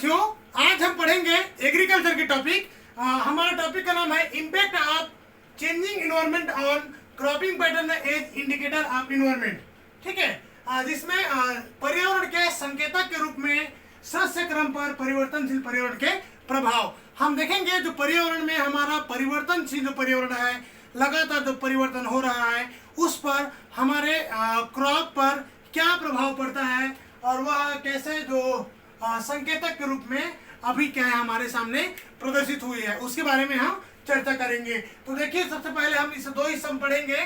साथियों, आज हम पढ़ेंगे एग्रीकल्चर के टॉपिक। हमारा टॉपिक का नाम है impact of changing environment on cropping pattern as indicator of environment. ठीक है, जिसमें पर्यावरण के संकेतक के रूप में शस्य क्रम पर परिवर्तनशील पर्यावरण के प्रभाव हम देखेंगे। जो पर्यावरण में हमारा परिवर्तनशील जो पर्यावरण है, लगातार जो परिवर्तन हो रहा है, उस पर हमारे क्रॉप पर क्या प्रभाव पड़ता है और वह कैसे जो संकेतक के रूप में अभी क्या है हमारे सामने प्रदर्शित हुई है, उसके बारे में हम चर्चा करेंगे। तो देखिए, सबसे पहले हम इस दो हिस्सों में पढ़ेंगे,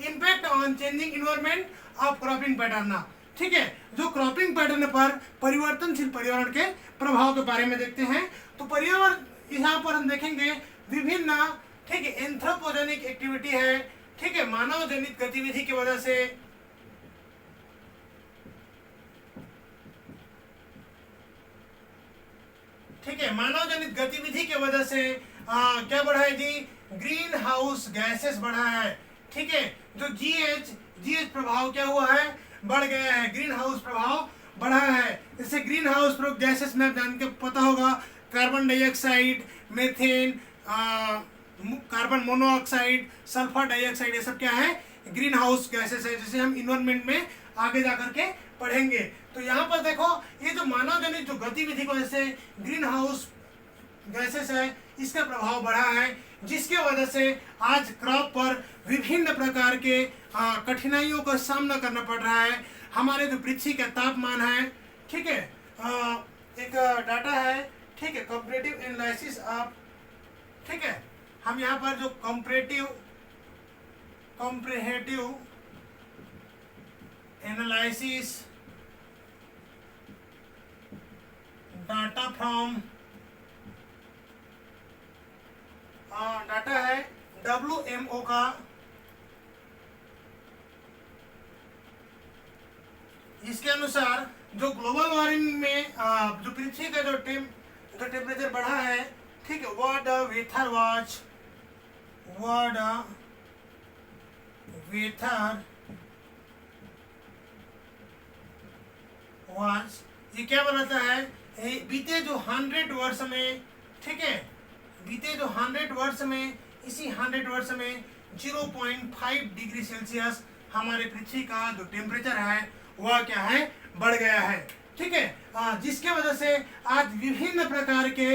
impact on changing environment of cropping pattern. ठीक है, जो क्रॉपिंग पैटर्न पर परिवर्तनशील पर्यावरण के प्रभाव के बारे में देखते हैं। तो पर्यावरण यहाँ पर हम देखेंगे विभिन्न, ठीक है, एंथ्रोपोजेनिक एक्टिविटी है, ठीक है, मानव जनित गतिविधि की वजह से, ठीक है, मानव जनित गतिविधि की वजह से क्या बढ़ा है जी, ग्रीन हाउस गैसेस बढ़ा है। ठीक है, जो जीएच प्रभाव क्या हुआ है, बढ़ गया है, ग्रीन हाउस प्रभाव बढ़ा है। जैसे ग्रीन हाउस गैसेस में जान के पता होगा, carbon dioxide, methane, carbon monoxide, sulphur dioxide, ये सब क्या है, ग्रीन हाउस गैसेस है, जिसे हम इन्वायरमेंट में आगे जाकर के पढ़ेंगे। तो यहाँ पर देखो, ये जो मानव जनित जो गतिविधि की वजह से ग्रीन हाउस गैसेस है, इसका प्रभाव बढ़ा है, जिसके वजह से आज क्रॉप पर विभिन्न प्रकार के कठिनाइयों का सामना करना पड़ रहा है। हमारे जो पृथ्वी का तापमान है, ठीक है, एक डाटा है, ठीक है, कंपैरेटिव एनालिसिस ऑफ, ठीक है, हम यहाँ पर जो comparative analysis data from data है WMO का, इसके अनुसार जो ग्लोबल वार्मिंग में जो पृथ्वी का जो टेम्परेचर बढ़ा है, ठीक है, वर्ल्ड वेदर वॉच ये क्या बताता है, बीते जो 100 वर्ष में, ठीक है, बीते जो 100 वर्ष में, इसी 100 वर्ष में 0.5 डिग्री सेल्सियस हमारे पृथ्वी का जो टेम्परेचर है वह क्या है, बढ़ गया है। ठीक है, जिसके वजह से आज विभिन्न प्रकार के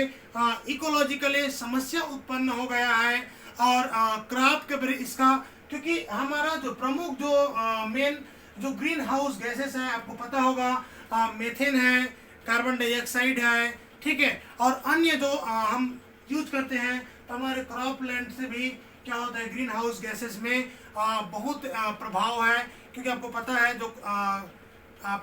इकोलॉजिकली समस्या उत्पन्न हो गया है। और क्रॉप के इसका, क्योंकि हमारा जो प्रमुख जो मेन जो ग्रीन हाउस गैसेस है, आपको पता होगा, मीथेन है, कार्बन डाइऑक्साइड है, ठीक है, और अन्य जो हम यूज करते हैं, तो हमारे क्रॉप लैंड से भी क्या होता है, ग्रीन हाउस गैसेस में बहुत प्रभाव है। क्योंकि आपको पता है जो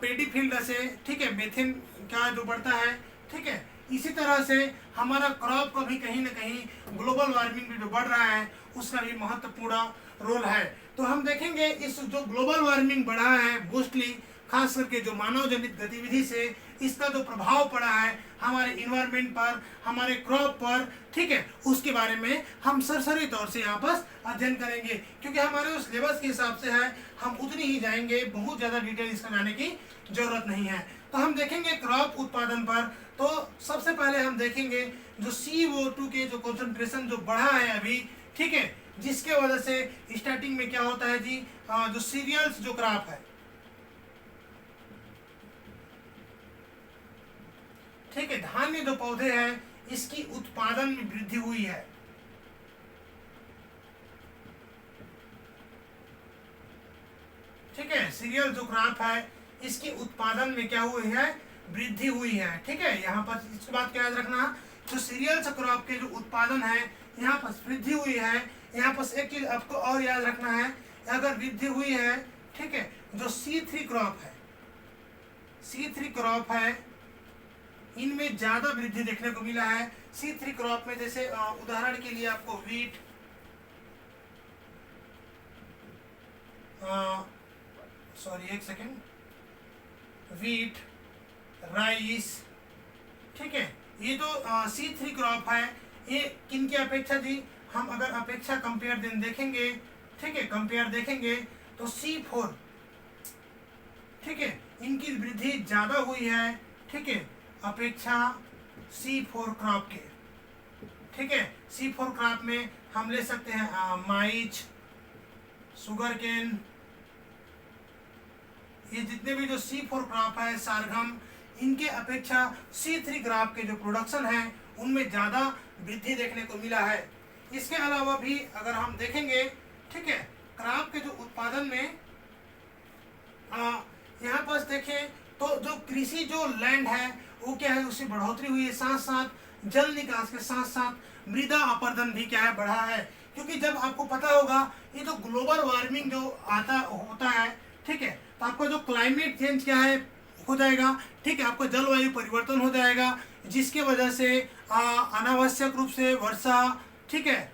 पेडी फील्ड से, ठीक है, मीथेन क्या जो बढ़ता है, ठीक है, इसी तरह से हमारा क्रॉप का भी कहीं ना कहीं ग्लोबल वार्मिंग भी जो बढ़ रहा है, उसका भी महत्वपूर्ण रोल है। तो हम देखेंगे इस जो ग्लोबल वार्मिंग बढ़ा है, मोस्टली खास करके जो मानव जनित गतिविधि से इसका जो प्रभाव पड़ा है हमारे इन्वायरमेंट पर, हमारे क्रॉप पर, ठीक है, उसके बारे में हम सरसरी तौर से यहाँ पर अध्ययन करेंगे। क्योंकि हमारे उस सिलेबस के हिसाब से है, हम उतनी ही जाएंगे, बहुत ज़्यादा डिटेल इसका जाने की जरूरत नहीं है। तो हम देखेंगे क्रॉप उत्पादन पर। तो सबसे पहले हम देखेंगे जो CO2 के जो कॉन्सेंट्रेशन जो बढ़ा है अभी, ठीक है, जिसके वजह से स्टार्टिंग में क्या होता है जी, जो सीरियल्स जो क्रॉप है, ठीक है, धान्य जो पौधे हैं, इसकी उत्पादन में वृद्धि हुई है। ठीक है, सीरियल जो क्रॉप है, इसकी उत्पादन में क्या हुई है, वृद्धि हुई है। ठीक है, यहाँ पर इसके बाद क्या याद रखना, जो सीरियल्स क्रॉप के जो उत्पादन है, यहाँ पर वृद्धि हुई है। यहाँ पर एक चीज आपको और याद रखना है, अगर वृद्धि हुई है, ठीक है, जो C3 क्रॉप है, इनमें ज्यादा वृद्धि देखने को मिला है। C3 क्रॉप में जैसे उदाहरण के लिए आपको वीट, एक सेकेंड, वीट, राइस, ठीक है, ये जो C3 क्रॉप है, ये किन की अपेक्षा थी, हम अगर अपेक्षा कंपेयर देखेंगे, ठीक है, कंपेयर देखेंगे तो C4, ठीक है, इनकी वृद्धि ज्यादा हुई है, ठीक है, अपेक्षा C4 क्रॉप के, ठीक है। C4 क्रॉप में हम ले सकते हैं माइच, शुगर केन, ये जितने भी जो C4 क्रॉप है, सरगम, इनके अपेक्षा C3 क्रॉप के जो प्रोडक्शन है उनमें ज़्यादा वृद्धि देखने को मिला है। इसके अलावा भी अगर हम देखेंगे, ठीक है, क्रॉप के जो उत्पादन में यहाँ पर देखें तो जो कृषि जो लैंड है वो क्या है, उसकी बढ़ोतरी हुई है, साथ साथ जल निकास के साथ साथ मृदा अपरदन भी क्या है, बढ़ा है। क्योंकि जब आपको पता होगा ये जो ग्लोबल वार्मिंग जो होता है, ठीक है, तो आपका जो क्लाइमेट चेंज क्या है हो जाएगा, ठीक है, आपका जलवायु परिवर्तन हो जाएगा, जिसके वजह से अनावश्यक रूप से वर्षा, ठीक है,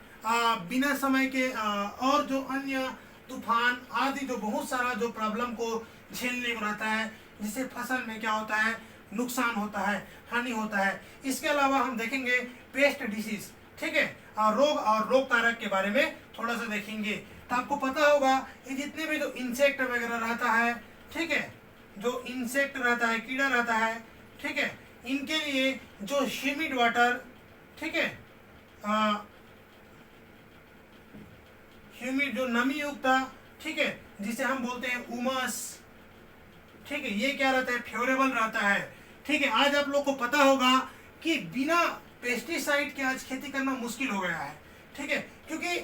बिना समय के और जो अन्य तूफान आदि जो बहुत सारा जो प्रॉब्लम को झेलने को रहता है, जिससे फसल में क्या होता है, नुकसान होता है, हानि होता है। इसके अलावा हम देखेंगे पेस्ट डिसीज, ठीक है, रोग और रोग कारक के बारे में थोड़ा सा देखेंगे। तो आपको पता होगा ये जितने भी जो इंसेक्ट वगैरह रहता है, ठीक है, जो इंसेक्ट रहता है, कीड़ा रहता है, ठीक है, इनके लिए जो ह्यूमिड वाटर, ठीक है, ह्यूमिड जो नमी युक्त, ठीक है, जिसे हम बोलते हैं उमस, ठीक है, ये क्या रहता है, फेवरेबल रहता है। ठीक है, आज आप लोग को पता होगा कि बिना पेस्टिसाइड के आज खेती करना मुश्किल हो गया है, ठीक है, क्योंकि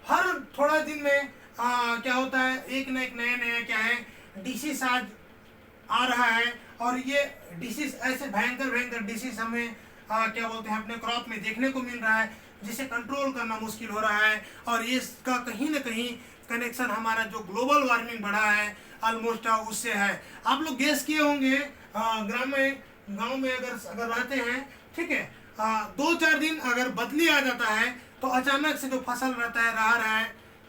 हर थोड़ा दिन में क्या होता है, एक न एक नया नया क्या है डिसीज आज आ रहा है, और ये डिसीज ऐसे भयंकर भयंकर डिसीज हमें क्या बोलते हैं अपने क्रॉप में देखने को मिल रहा है, जिसे कंट्रोल करना मुश्किल हो रहा है। और इसका कहीं ना कहीं कनेक्शन हमारा जो ग्लोबल वार्मिंग बढ़ा है ऑलमोस्ट उससे है। आप लोग गेस किए होंगे, गांव में अगर रहते हैं, ठीक है, 2-4 दिन अगर बदली आ जाता है तो अचानक से जो फसल रहता है, राहर है,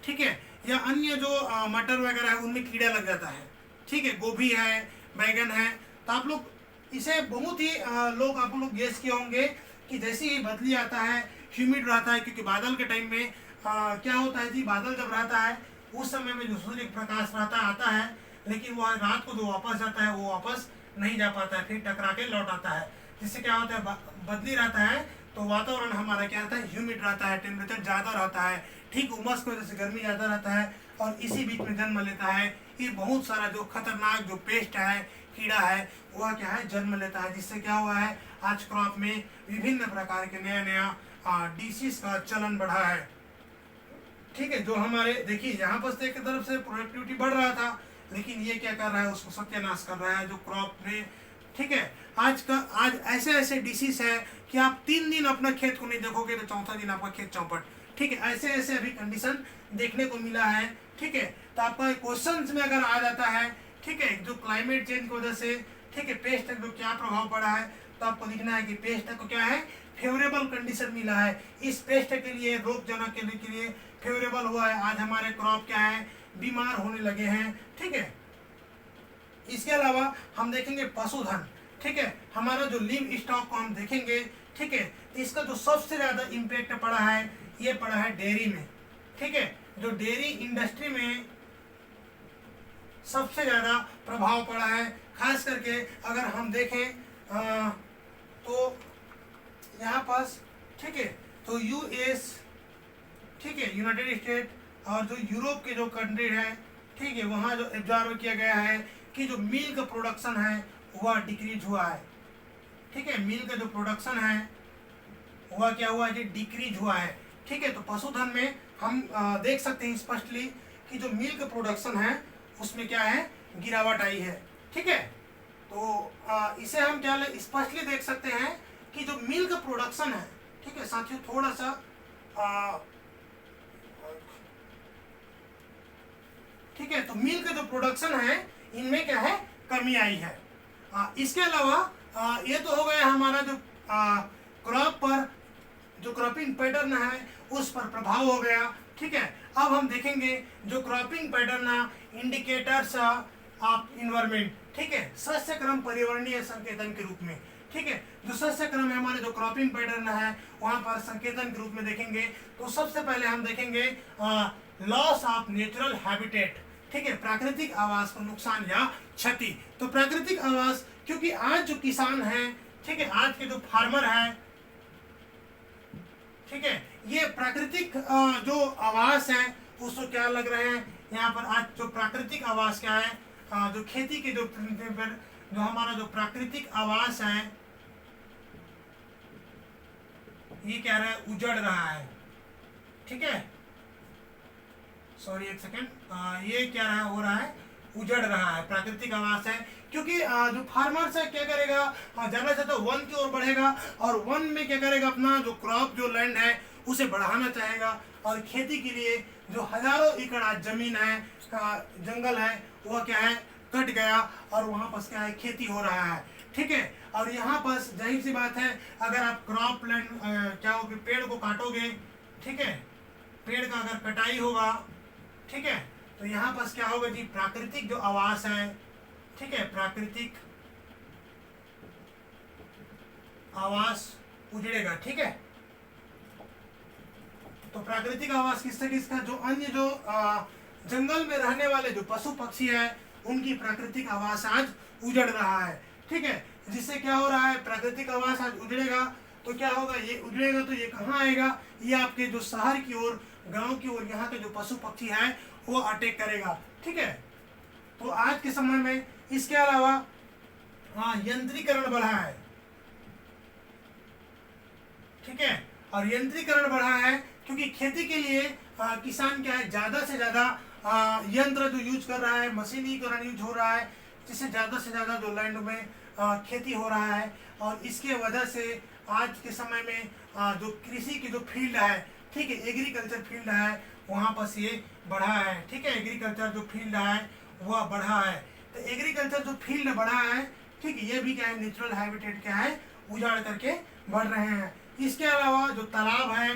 ठीक है, या अन्य जो मटर वगैरह है उनमें कीड़ा लग जाता है, ठीक है, गोभी है, बैगन है। तो आप लोग इसे बहुत ही आप लोग गेस किए होंगे कि जैसे ही बदली आता है, ह्यूमिड रहता है, क्योंकि बादल के टाइम में क्या होता है जी, बादल जब रहता है उस समय में जो सूर्य प्रकाश रहता आता है, लेकिन वो रात को जो वापस जाता है वो वापस नहीं जा पाता है, फिर टकरा के लौट आता है, जिससे क्या होता है, बदली रहता है तो वातावरण हमारा क्या रहता है, ह्यूमिड रहता है, टेम्परेचर ज़्यादा रहता है, ठीक उमस की वजह से गर्मी ज़्यादा रहता है, और इसी बीच में जन्म लेता है ये बहुत सारा जो खतरनाक जो पेस्ट है, कीड़ा है, वह क्या है जन्म लेता है, जिससे क्या हुआ है आज क्रॉप में विभिन्न प्रकार के नया नया डिसीज का चलन बढ़ा है। ठीक है, जो हमारे देखिए यहाँ पर एक तरफ से प्रोडक्टिविटी बढ़ रहा था, लेकिन ये क्या कर रहा है, उसको सत्यानाश कर रहा है जो क्रॉप में। ठीक है, आज ऐसे ऐसे डिसीज है कि आप 3 दिन अपना खेत को नहीं देखोगे तो चौथा दिन आपका खेत चौपट। ठीक है, ऐसे ऐसे अभी कंडीशन देखने को मिला है। ठीक है, तो आपका क्वेश्चंस में अगर आ जाता है, ठीक है, जो क्लाइमेट चेंज की वजह से, ठीक है, पेस्ट को क्या प्रभाव पड़ा है, तो आपको लिखना है कि पेस्ट को क्या है, फेवरेबल कंडीशन मिला है, इस पेस्ट के लिए, रोगजनक के लिए फेवरेबल हुआ है। आज हमारे क्रॉप क्या है, बीमार होने लगे हैं। ठीक है, इसके अलावा हम देखेंगे पशुधन। ठीक है, हमारा जो लिव स्टॉक को हम देखेंगे। ठीक है, तो इसका जो सबसे ज्यादा इम्पैक्ट पड़ा है, ये पड़ा है डेयरी में। ठीक है, जो डेयरी इंडस्ट्री में सबसे ज्यादा प्रभाव पड़ा है, खास करके अगर हम देखें तो यहाँ पास, ठीक है, तो यूएस, ठीक है, यूनाइटेड स्टेट और जो यूरोप के जो कंट्री है, ठीक है, वहाँ जो ऑब्जर्व किया गया है कि जो मिल्क प्रोडक्शन है वह डिक्रीज हुआ है। ठीक है, मिल्क का जो प्रोडक्शन है वह क्या हुआ है, डिक्रीज हुआ है। ठीक है, तो पशुधन में हम देख सकते हैं स्पष्टली कि जो मिल्क प्रोडक्शन है उसमें क्या है, गिरावट आई है। ठीक है, तो इसे हम क्या स्पष्टली देख सकते हैं कि जो मिल्क प्रोडक्शन है, ठीक है साथियों, थोड़ा सा ठीक है, तो मिल्क जो प्रोडक्शन है इनमें क्या है, कमी आई है। इसके अलावा ये तो हो गया हमारा जो क्रॉप पर जो क्रॉपिंग पैटर्न है उस पर प्रभाव हो गया। ठीक है, अब हम देखेंगे जो cropping pattern indicators of environment. ठीक है, शस्य क्रम पर्यावरणीय संकेतन के रूप में। ठीक है, जो शस्य क्रम है हमारे जो क्रॉपिंग पैटर्न है वहां पर संकेतन के रूप में देखेंगे। तो सबसे पहले हम देखेंगे लॉस ऑफ नेचुरल हैबिटेट। ठीक है, प्राकृतिक आवास को नुकसान या क्षति। तो प्राकृतिक आवास, क्योंकि आज जो किसान हैं, ठीक है, आज के जो फार्मर है, ठीक है, ये प्राकृतिक जो आवास है उसको क्या लग रहे हैं यहाँ पर। आज जो प्राकृतिक आवास क्या है, जो खेती के जो हमारा जो प्राकृतिक आवास है ये क्या रहा है, उजड़ रहा है। ठीक है, सॉरी एक सेकेंड, ये क्या रहा हो रहा है, उजड़ रहा है, प्राकृतिक आवास है। क्योंकि जो फार्मर्स है क्या करेगा, ज्यादा से ज्यादा वन की ओर बढ़ेगा और वन में क्या करेगा, अपना जो क्रॉप जो लैंड है उसे बढ़ाना चाहेगा। और खेती के लिए जो हजारों एकड़ आज जमीन है, जंगल है, वह क्या है, कट गया और वहां पर क्या है, खेती हो रहा है। ठीक है, और यहाँ पर जाहिर सी बात है, अगर आप क्रॉप लैंड क्या होगी, पेड़ को काटोगे, ठीक है, पेड़ का अगर कटाई होगा, ठीक है, तो यहाँ पर क्या होगा जी, प्राकृतिक जो आवास है, ठीक है, प्राकृतिक आवास उजड़ेगा। ठीक है, तो प्राकृतिक आवास किससे किसका, जो अन्य जो जंगल में रहने वाले जो पशु पक्षी है उनकी प्राकृतिक आवास आज उजड़ रहा है। ठीक है, जिससे क्या हो रहा है, प्राकृतिक आवास आज उजड़ेगा तो क्या होगा, ये उजड़ेगा तो ये कहाँ आएगा, ये आपके जो शहर की ओर, गांव की ओर, यहाँ के जो पशु पक्षी है वो अटैक करेगा। ठीक है, तो आज के समय में इसके अलावा यंत्रीकरण बढ़ा है। ठीक है, और यंत्रीकरण बढ़ा है क्योंकि खेती के लिए किसान क्या है, ज्यादा से ज्यादा यंत्र जो यूज कर रहा है, मशीनीकरण यूज हो रहा है, जिससे ज्यादा से ज्यादा जो लैंड में खेती हो रहा है। और इसके वजह से आज के समय में जो कृषि की जो फील्ड है, ठीक है, एग्रीकल्चर फील्ड है, वहाँ पर ये बढ़ा है। ठीक है, एग्रीकल्चर जो फील्ड है वह बढ़ा है। तो एग्रीकल्चर जो फील्ड बढ़ा है, ठीक है, ये भी क्या है, नेचुरल हैबिटेट क्या है, उजाड़ करके बढ़ रहे हैं। इसके अलावा जो तालाब है,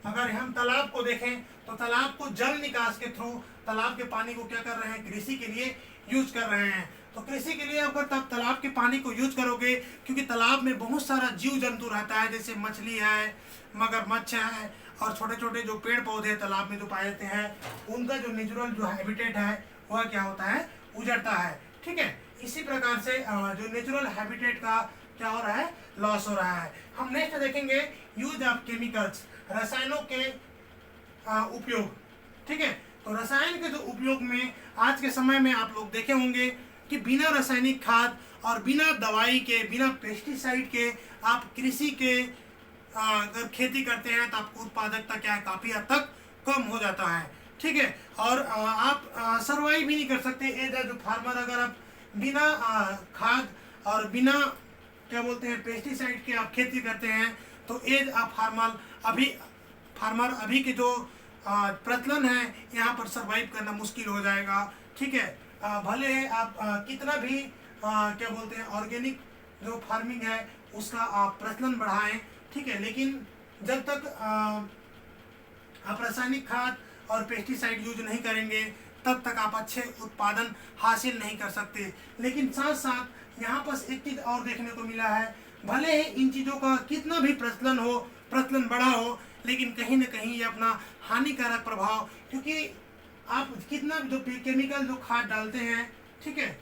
अगर हम तालाब को देखें तो तालाब को जल निकास के थ्रू तालाब के पानी को क्या कर रहे हैं, कृषि के लिए यूज कर रहे हैं। तो कृषि के लिए अगर तब तालाब के पानी को यूज करोगे, क्योंकि तालाब में बहुत सारा जीव जंतु रहता है, जैसे मछली है, मगरमच्छ है और छोटे छोटे जो पेड़ पौधे तालाब में जो पाए जाते हैं, उनका जो नेचुरल जो हैबिटेट है वह क्या होता है, उजड़ता है। ठीक है, इसी प्रकार से जो नेचुरल हैबिटेट का क्या हो रहा है, लॉस हो रहा है। हम नेक्स्ट देखेंगे यूज ऑफ केमिकल्स, रसायनों के उपयोग। ठीक है, तो रसायन के जो उपयोग में आज के समय में आप लोग देखे होंगे कि बिना रासायनिक खाद और बिना दवाई के, बिना पेस्टिसाइड के आप कृषि के अगर खेती करते हैं तो आपको उत्पादकता क्या है, काफी हद तक कम हो जाता है। ठीक है, और आप सर्वाइव भी नहीं कर सकते एज जो फार्मर। अगर आप बिना खाद और बिना क्या बोलते हैं, पेस्टिसाइड के आप खेती करते हैं तो एज आप फार्मर अभी के जो प्रचलन है यहाँ पर सरवाइव करना मुश्किल हो जाएगा। ठीक है, भले आप कितना भी क्या बोलते हैं, ऑर्गेनिक जो फार्मिंग है उसका आप प्रचलन बढ़ाएं, ठीक है, लेकिन जब तक आप रासायनिक खाद और पेस्टिसाइड यूज नहीं करेंगे तब तक आप अच्छे उत्पादन हासिल नहीं कर सकते। लेकिन साथ साथ यहाँ पर एक चीज और देखने को मिला है, भले ही इन चीज़ों का कितना भी प्रचलन बड़ा हो, लेकिन कहीं ना कहीं ये अपना हानिकारक प्रभाव, क्योंकि आप कितना जो केमिकल जो खाद डालते हैं, ठीक है,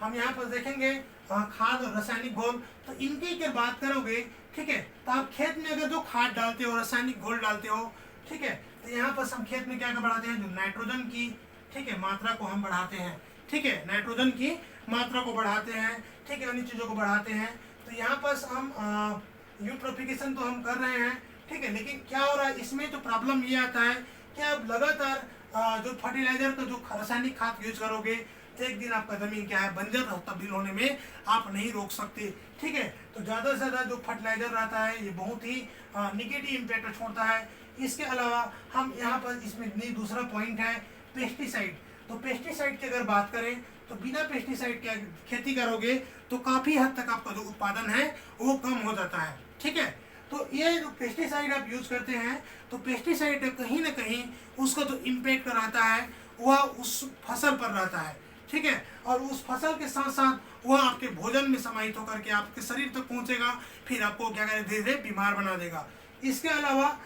हम यहाँ पर देखेंगे खाद और रासायनिक घोल, तो इनकी अगर बात करोगे, ठीक है, तो आप खेत में अगर जो खाद डालते हो, रासायनिक घोल डालते हो, ठीक है, तो यहाँ पर हम खेत में क्या बढ़ाते हैं, जो नाइट्रोजन की, ठीक है, मात्रा को हम बढ़ाते हैं। ठीक है, नाइट्रोजन की मात्रा को बढ़ाते हैं, ठीक है, अन्य चीज़ों को बढ़ाते हैं। तो यहाँ पर हम यूट्रोफिकेशन तो हम कर रहे हैं, ठीक है, लेकिन क्या हो रहा है इसमें, तो प्रॉब्लम ये आता है कि आप लगातार जो फर्टिलाइजर का जो रासायनिक खाद यूज करोगे तो एक दिन आपका जमीन क्या है, बंजर तब्दील होने में आप नहीं रोक सकते। ठीक है, तो ज़्यादा से ज़्यादा जो फर्टिलाइजर रहता है ये बहुत ही निगेटिव इम्पैक्ट छोड़ता है। इसके अलावा हम यहाँ पर इसमें दूसरा पॉइंट है पेस्टिसाइड। तो पेस्टिसाइड की अगर बात करें तो बिना पेस्टिसाइड के खेती करोगे तो काफ़ी हद तक आपका जो उत्पादन है वो कम हो जाता है। ठीक है, तो ये जो पेस्टिसाइड आप यूज करते हैं तो पेस्टिसाइड कहीं ना कहीं उसका जो इम्पैक्ट रहता है वह उस फसल पर रहता है। ठीक है, और उस फसल के साथ साथ वह आपके भोजन में समाहित होकर के आपके शरीर तक पहुंचेगा, फिर आपको क्या करें, धीरे धीरे बीमार बना देगा। इसके अलावा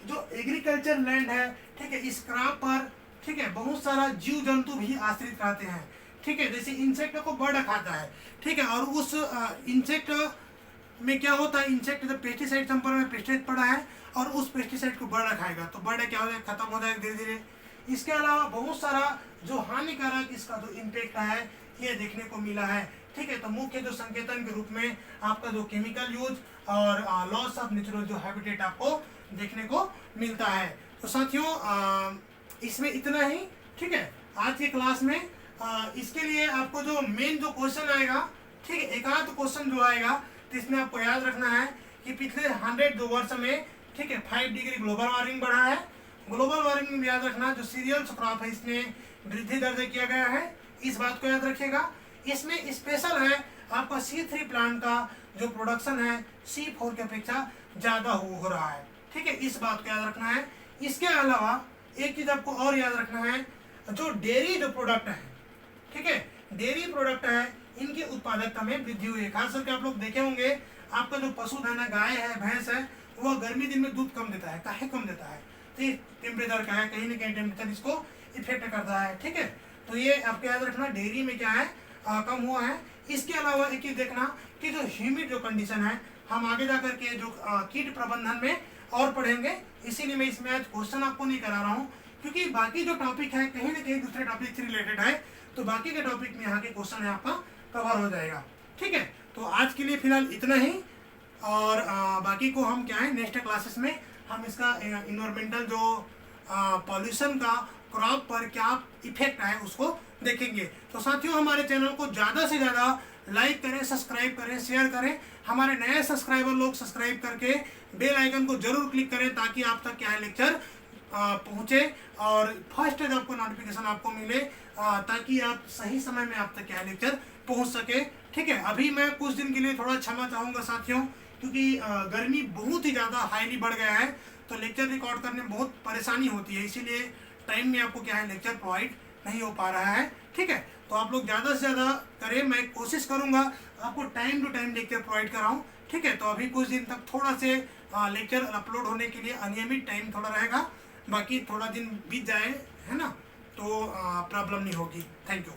जो एग्रीकल्चर लैंड है, ठीक है, इस क्रॉप पर, ठीक है, बहुत सारा जीव जंतु भी आश्रित रहते हैं। ठीक है, जैसे इंसेक्ट को बर्ड खाता है, ठीक है, और उस इंसेक्ट में क्या होता है, इंसेक्ट जब पेस्टिसाइड संपर्क में पेस्टिसाइड पड़ा है और उस पेस्टिसाइड को बर्ड खाएगा तो बर्ड क्या हो जाएगा, खत्म हो जाएगा धीरे धीरे। इसके अलावा बहुत सारा जो हानिकारक इसका जो इम्पैक्ट है ये देखने को मिला है, ठीक है। तो मुख्य जो संकेतन के रूप में आपका जो केमिकल यूज और लॉस ऑफ नेचुरल जो हैबिटेट आपको देखने को मिलता है। तो साथियों इसमें इतना ही, ठीक है, आज की क्लास में। इसके लिए आपको जो मेन जो क्वेश्चन आएगा, ठीक है, एक आध क्वेश्चन जो आएगा तो इसमें आपको याद रखना है कि पिछले 100 जो वर्ष में, ठीक है, 5 डिग्री ग्लोबल वार्मिंग बढ़ा है। ग्लोबल वार्मिंग में याद रखना जो सीरियल्स क्रॉप है इसमें वृद्धि दर्ज किया गया है, इस बात को याद रखिएगा। इसमें स्पेशल है आपका C3 प्लांट का जो प्रोडक्शन है C4 की अपेक्षा ज़्यादा हो रहा है, ठीक है, इस बात को याद रखना है। इसके अलावा एक चीज़ आपको और याद रखना है, जो डेयरी जो प्रोडक्ट है, ठीक है, डेयरी प्रोडक्ट है, इनकी उत्पादकता में वृद्धि हुई है। खास करके आप लोग देखे होंगे आपका जो पशुधन है, गाय है, भैंस है, वह गर्मी दिन में दूध कम देता है। काहे कम देता है? तो ये टेम्परेचर का है, कहीं ना कहीं टेम्परेचर इसको इफेक्ट करता है, ठीक है। तो ये आपको याद रखना, डेयरी में क्या है, कम हुआ है। इसके अलावा एक चीज देखना कि जो ह्यूमिड जो कंडीशन है, हम आगे जाकर के जो कीट प्रबंधन में और पढ़ेंगे, इसीलिए मैं इसमें आज क्वेश्चन आपको नहीं करा रहा हूँ, क्योंकि बाकी जो टॉपिक है कहीं ना कहीं दूसरे टॉपिक से रिलेटेड है, तो बाकी के टॉपिक में यहाँ के क्वेश्चन है आपका कवर हो जाएगा, ठीक है। तो आज के लिए फिलहाल इतना ही, और बाकी को हम क्या है नेक्स्ट क्लासेस में हम इसका इन्वायरमेंटल जो पॉल्यूशन का क्रॉप पर क्या इफेक्ट है उसको देखेंगे। तो साथियों हमारे चैनल को ज़्यादा से ज़्यादा लाइक करें, सब्सक्राइब करें, शेयर करें। हमारे नए सब्सक्राइबर लोग सब्सक्राइब करके बेल आइकन को जरूर क्लिक करें, ताकि आप तक क्या है लेक्चर पहुँचे और फर्स्ट जब आपको नोटिफिकेशन आपको मिले, ताकि आप सही समय में आप तक क्या है लेक्चर पहुँच सके, ठीक है। अभी मैं कुछ दिन के लिए थोड़ा क्षमा चाहूँगा साथियों, क्योंकि गर्मी बहुत ही ज़्यादा हाईली बढ़ गया है, तो लेक्चर रिकॉर्ड करने में बहुत परेशानी होती है, इसीलिए टाइम में आपको क्या है लेक्चर प्रोवाइड नहीं हो पा रहा है, ठीक है। तो आप लोग ज़्यादा से ज़्यादा करें, मैं कोशिश करूँगा आपको time to time lecture provide कराऊँ, ठीक है। तो अभी कुछ दिन तक थोड़ा से लेक्चर अपलोड होने के लिए अनियमित टाइम थोड़ा रहेगा, बाकी थोड़ा दिन बीत जाए, है ना, तो प्रॉब्लम नहीं होगी। Thank you.